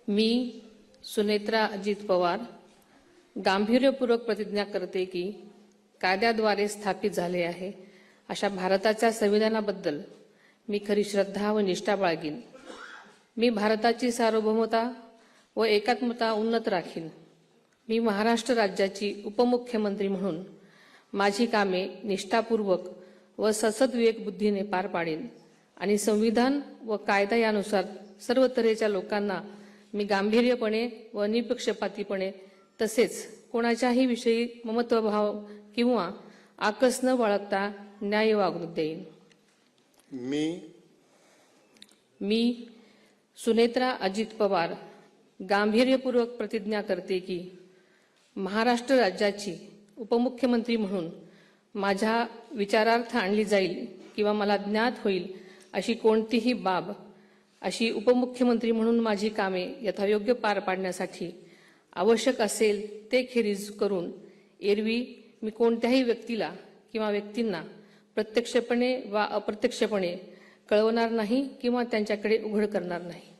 मी सुनेत्रा अजित पवार गांभीर्यपूर्वक प्रतिज्ञा करते की कायद्याद्वारे स्थापित झाले आहे अशा भारताच्या संविधानाबद्दल मी खरी श्रद्धा व निष्ठा बाळगीन। मी भारताची सार्वभौमता व एकात्मता उन्नत राखीन। मी महाराष्ट्र राज्याची उपमुख्यमंत्री म्हणून माझी कामे निष्ठापूर्वक व ससद्विवेक बुद्धीने पार पाडीन आणि संविधान व कायदा यानुसार सर्व तऱ्हेच्या लोकांना मी गांभीर्यपणे व निपक्षपातीपणे तसेच कोणाच्याही विषयी ममत्वभाव किंवा आकस न बाळगता न्याय वागणूक देईन। मी सुनेत्रा अजित पवार गांभीर्यपूर्वक प्रतिज्ञा करते की महाराष्ट्र राज्याची उपमुख्यमंत्री म्हणून माझ्या विचारार्थ आणली जाईल किंवा मला ज्ञात होईल अशी कोणतीही बाब अशी उपमुख्यमंत्री म्हणून माझी कामे यथायोग्य पार पाडण्यासाठी आवश्यक असेल ते खेरीज करून एरवी मी कोणत्याही व्यक्तीला किंवा व्यक्तींना प्रत्यक्षपणे वा अप्रत्यक्षपणे कळवणार नाही किंवा त्यांच्याकडे उघड करणार नाही।